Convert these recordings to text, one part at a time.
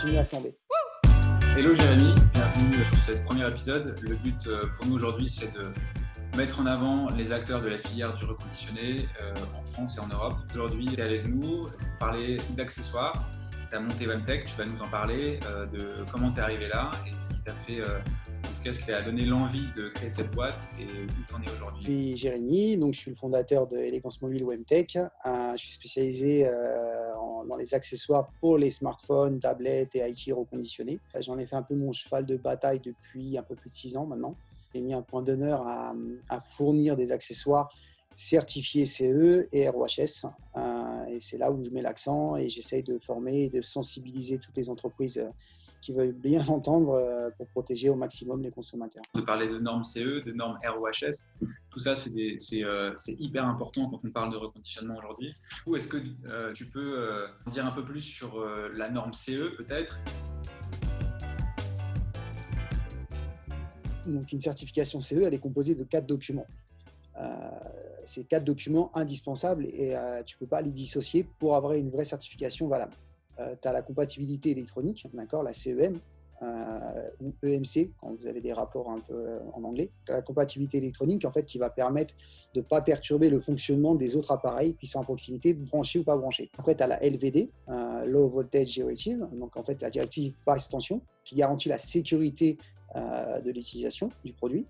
continue à flamber. Hello Jérémy, bienvenue sur ce premier épisode. Le but pour nous aujourd'hui, c'est de mettre en avant les acteurs de la filière du reconditionné en France et en Europe. Aujourd'hui, tu es avec nous pour parler d'accessoires. Tu as monté WemTech, tu vas nous en parler, de comment tu es arrivé là et ce qui t'a fait, en tout cas, ce qui t'a donné l'envie de créer cette boîte et où tu en es aujourd'hui. Je suis Jérémy, donc je suis le fondateur de Élégance Mobile WemTech. Je suis spécialisé dans les accessoires pour les smartphones, tablettes et IT reconditionnés. J'en ai fait un peu mon cheval de bataille depuis un peu plus de 6 ans maintenant. J'ai mis un point d'honneur à fournir des accessoires certifiés CE et ROHS. Et c'est là où je mets l'accent et j'essaye de former et de sensibiliser toutes les entreprises qui veulent bien l'entendre pour protéger au maximum les consommateurs. De parler de normes CE, de normes ROHS, tout ça c'est hyper important quand on parle de reconditionnement aujourd'hui. Est-ce que tu peux dire un peu plus sur la norme CE peut-être ? Donc une certification CE, elle est composée de 4 documents. Ces 4 documents indispensables et tu ne peux pas les dissocier pour avoir une vraie certification valable. Tu as la compatibilité électronique, d'accord, la CEM ou EMC, quand vous avez des rapports un peu en anglais. Tu as la compatibilité électronique en fait, qui va permettre de ne pas perturber le fonctionnement des autres appareils qui sont à proximité, branchés ou pas branchés. Après, tu as la LVD, Low Voltage Directive, donc en fait la directive basse tension, qui garantit la sécurité de l'utilisation du produit.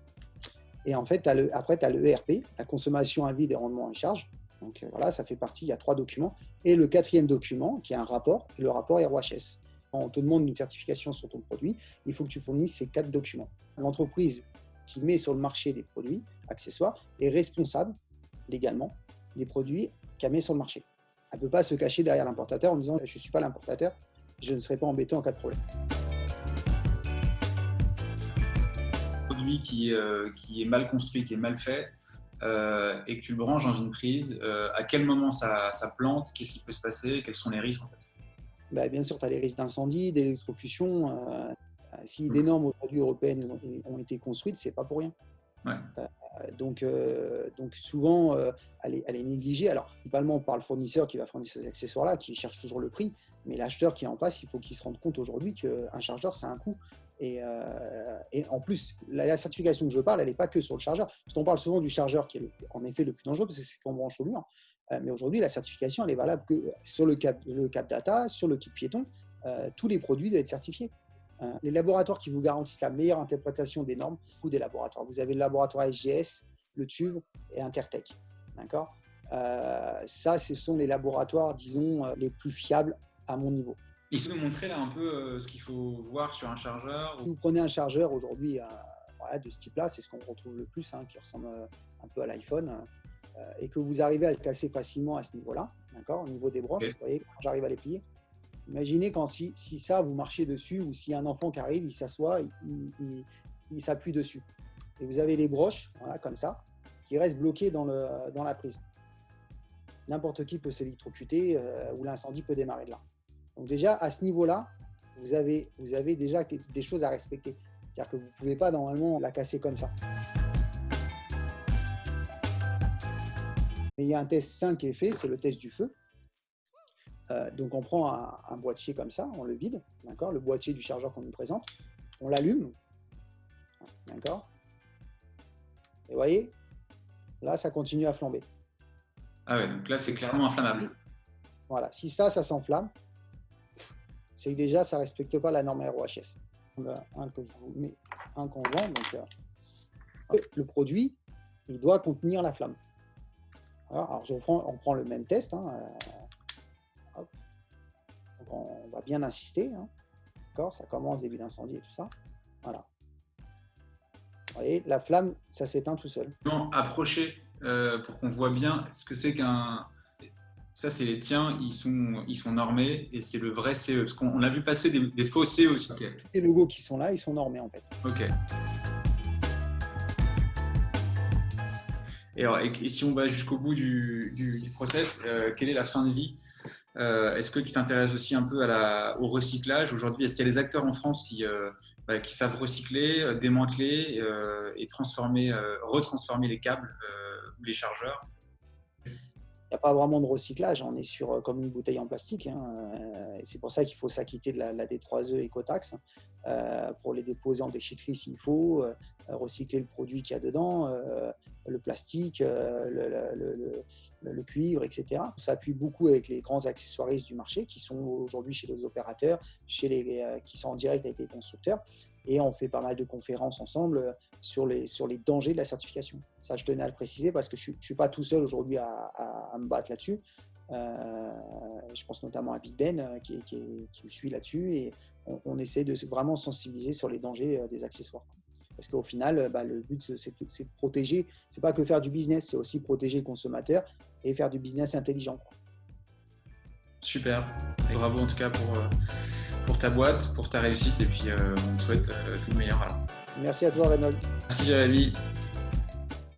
Et en fait, après, tu as le ERP, la consommation à vide et rendement en charge. Donc voilà, ça fait partie, il y a 3 documents. Et le 4e document, qui est un rapport, le rapport ROHS. Quand on te demande une certification sur ton produit, il faut que tu fournisses ces 4 documents. L'entreprise qui met sur le marché des produits accessoires est responsable légalement des produits qu'elle met sur le marché. Elle ne peut pas se cacher derrière l'importateur en disant « je ne suis pas l'importateur, je ne serai pas embêté en cas de problème ». Qui est mal construit, qui est mal fait et que tu le branches dans une prise, à quel moment ça plante, qu'est-ce qui peut se passer, quels sont les risques en fait ? Bien sûr, tu as les risques d'incendie, d'électrocution. Si des normes aujourd'hui européennes ont été construites, ce n'est pas pour rien. Ouais. Donc souvent, elle est négligée. Alors, principalement par le fournisseur qui va fournir ces accessoires-là, qui cherche toujours le prix, mais l'acheteur qui est en face, il faut qu'il se rende compte aujourd'hui qu'un chargeur, c'est un coût. Et en plus, la certification que je parle, elle n'est pas que sur le chargeur. Parce qu'on parle souvent du chargeur qui est en effet le plus dangereux, parce que c'est ce qu'on branche au mur. Mais aujourd'hui, la certification, elle est valable que sur le cap data, sur le kit piéton. Tous les produits doivent être certifiés. Les laboratoires qui vous garantissent la meilleure interprétation des normes, ou des laboratoires. Vous avez le laboratoire SGS, le TÜV et Intertech. D'accord ? Ça, ce sont les laboratoires, disons, les plus fiables à mon niveau. Il faut nous montrer là un peu ce qu'il faut voir sur un chargeur. Si vous prenez un chargeur aujourd'hui de ce type-là, c'est ce qu'on retrouve le plus, qui ressemble un peu à l'iPhone, et que vous arrivez à le casser facilement à ce niveau-là, d'accord, au niveau des broches. Okay. Vous voyez, quand j'arrive à les plier. Imaginez quand si ça, vous marchez dessus, ou s'il y a un enfant qui arrive, il s'assoit, il s'appuie dessus. Et vous avez les broches, voilà, comme ça, qui restent bloquées dans la prise. N'importe qui peut s'électrocuter ou l'incendie peut démarrer de là. Donc déjà, à ce niveau-là, vous avez déjà des choses à respecter. C'est-à-dire que vous ne pouvez pas normalement la casser comme ça. Mais il y a un test simple qui est fait, c'est le test du feu. Donc on prend un boîtier comme ça, on le vide, d'accord, le boîtier du chargeur qu'on nous présente, on l'allume, d'accord. Et vous voyez, là ça continue à flamber. Ah ouais, donc là c'est clairement inflammable. Voilà, si ça s'enflamme, c'est que déjà ça ne respecte pas la norme ROHS. Un qu'on vend, donc le produit, il doit contenir la flamme. Alors on prend le même test. Hop. Donc on va bien insister. D'accord, ça commence début d'incendie et tout ça. Voilà. Vous voyez, la flamme, ça s'éteint tout seul. Non, approchez pour qu'on voit bien ce que c'est qu'un. Ça, c'est les tiens, ils sont normés et c'est le vrai CE. Parce qu'on a vu passer des faux CE aussi. Okay. Tous les logos qui sont là, ils sont normés en fait. Ok. Et si on va jusqu'au bout du process, quelle est la fin de vie ? Est-ce que tu t'intéresses aussi un peu au recyclage ? Aujourd'hui, est-ce qu'il y a des acteurs en France qui savent recycler, démanteler et retransformer les câbles ou les chargeurs ? n'y a pas vraiment de recyclage. On est sur comme une bouteille en plastique. Et c'est pour ça qu'il faut s'acquitter de la D3E écotaxe. Pour les déposer en déchetterie s'il faut, recycler le produit qu'il y a dedans, le plastique, le cuivre, etc. On s'appuie beaucoup avec les grands accessoiristes du marché qui sont aujourd'hui chez les opérateurs, qui sont en direct avec les constructeurs. Et on fait pas mal de conférences ensemble sur les dangers de la certification. Ça, je tenais à le préciser parce que je ne suis pas tout seul aujourd'hui à me battre là-dessus. Je pense notamment à Big Ben qui me suit là-dessus et on essaie de vraiment sensibiliser sur les dangers des accessoires. Parce qu'au final, le but, c'est de protéger. Ce n'est pas que faire du business, c'est aussi protéger le consommateur et faire du business intelligent. Super. Et bravo en tout cas pour ta boîte, pour ta réussite et puis on te souhaite tout le meilleur alors. Merci à toi, Renaud. Merci Jérémy.